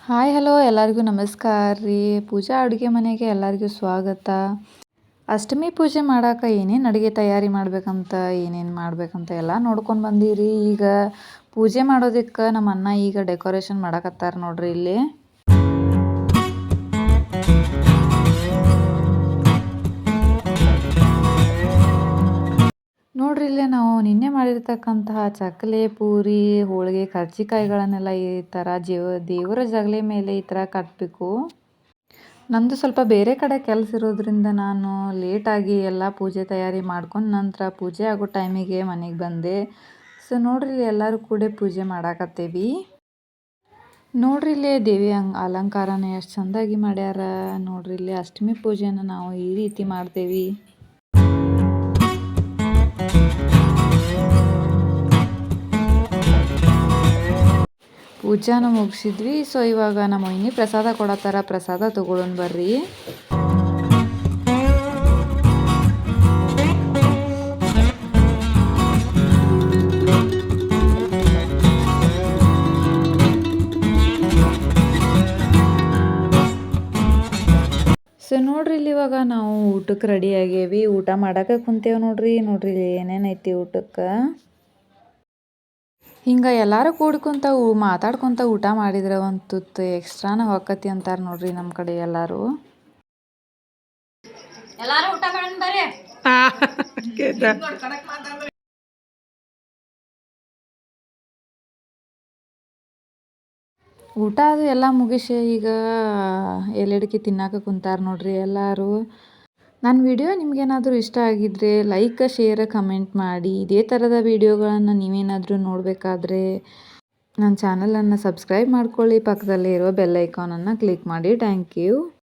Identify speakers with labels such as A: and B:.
A: Hi hello ಎಲ್ಲರಿಗೂ ನಮಸ್ಕಾರ ರೀ. ಪೂಜಾ ಅಡುಗೆ ಮನೆಗೆ ಎಲ್ಲರಿಗೂ ಸ್ವಾಗತ. ಅಷ್ಟಮಿ ಪೂಜೆ ಮಾಡಾಕ ಏನೇನು ಅಡುಗೆ ತಯಾರಿ ಮಾಡ್ಬೇಕಂತ ಏನೇನು ಮಾಡ್ಬೇಕಂತ ಎಲ್ಲ ನೋಡ್ಕೊಂಡು ಬಂದೀವಿ. ಈಗ ಪೂಜೆ ಮಾಡೋದಕ್ಕೆ ನಮ್ಮ ಅಣ್ಣ ಈಗ ಡೆಕೋರೇಷನ್ ಮಾಡಕತ್ತಾರ ನೋಡ್ರಿ. ಇಲ್ಲಿ ನೋಡ್ರಿ, ಇಲ್ಲೇ ನಾವು ನಿನ್ನೆ ಮಾಡಿರ್ತಕ್ಕಂತಹ ಚಕ್ಕಲಿ, ಪೂರಿ, ಹೋಳಿಗೆ, ಕರ್ಜಿಕಾಯಿಗಳನ್ನೆಲ್ಲ ಈ ಥರ ದೇವರ ಜಗಲಿ ಮೇಲೆ ಈ ಥರ ಕಟ್ಟಬೇಕು. ನಂದು ಸ್ವಲ್ಪ ಬೇರೆ ಕಡೆ ಕೆಲಸ ಇರೋದ್ರಿಂದ ನಾನು ಲೇಟಾಗಿ ಎಲ್ಲ ಪೂಜೆ ತಯಾರಿ ಮಾಡ್ಕೊಂಡು ನಂತರ ಪೂಜೆ ಆಗೋ ಟೈಮಿಗೆ ಮನೆಗೆ ಬಂದೆ. ಸೊ ನೋಡ್ರಿ, ಇಲ್ಲಿ ಎಲ್ಲರೂ ಕೂಡ ಪೂಜೆ ಮಾಡಾಕತ್ತೇವಿ. ನೋಡ್ರಿ, ಇಲ್ಲಿ ದೇವಿ ಅಲಂಕಾರನ ಎಷ್ಟು ಚೆಂದಾಗಿ ಮಾಡ್ಯಾರ. ನೋಡ್ರಿ, ಇಲ್ಲಿ ಅಷ್ಟಮಿ ಪೂಜೆನ ನಾವು ಈ ರೀತಿ ಮಾಡ್ತೇವಿ. ಪೂಜಾನ ಮುಗಿಸಿದ್ವಿ. ಸೊ ಇವಾಗ ನಮ್ಮ ಮೊಯ್ನಿ ಪ್ರಸಾದ ಕೊಡತ್ತಾರ. ಪ್ರಸಾದ ತಗೊಳ್ಳೋಣ ಬರ್ರಿ. ಸೊ ನೋಡ್ರಿ, ಇಲ್ಲಿ ಇವಾಗ ನಾವು ಊಟಕ್ಕೆ ರೆಡಿ ಆಗೇವಿ. ಊಟ ಮಾಡಕ್ಕೆ ಕುಂತೇವೆ ನೋಡ್ರಿ. ನೋಡ್ರಿ ಇಲ್ಲಿ ಏನೇನೈತಿ ಊಟಕ್ಕೆ. ಹಿಂಗೆ ಎಲ್ಲರೂ ಕೂಡ್ಕೊಂತ ಮಾತಾಡ್ಕೊತ ಊಟ ಮಾಡಿದ್ರೆ ಒಂದು ತುತ್ತು ಎಕ್ಸ್ಟ್ರಾನ ಹೊಕ್ಕತಿ ಅಂತಾರೆ ನೋಡ್ರಿ ನಮ್ಮ ಕಡೆ ಎಲ್ಲರೂ.
B: ಊಟ ಮಾಡೋಣ ಬರ್ರಿ.
A: ಊಟ ಅದು ಎಲ್ಲ ಮುಗಿಸಿ ಈಗ ಎಲೆಡಿಕೆ ತಿನ್ನಾಕ ಕುಂತಾರ ನೋಡ್ರಿ ಎಲ್ಲರೂ. ನನ್ನ ವಿಡಿಯೋ ನಿಮಗೇನಾದರೂ ಇಷ್ಟ ಆಗಿದ್ರೆ ಲೈಕ್, ಶೇರ್, ಕಮೆಂಟ್ ಮಾಡಿ. ಇದೇ ಥರದ ವಿಡಿಯೋಗಳನ್ನು ನೀವೇನಾದರೂ ನೋಡಬೇಕಾದ್ರೆ ನನ್ನ ಚಾನಲನ್ನು ಸಬ್ಸ್ಕ್ರೈಬ್ ಮಾಡ್ಕೊಳ್ಳಿ. ಪಕ್ಕದಲ್ಲೇ ಇರೋ ಬೆಲ್ ಐಕಾನನ್ನು ಕ್ಲಿಕ್ ಮಾಡಿ. Thank you.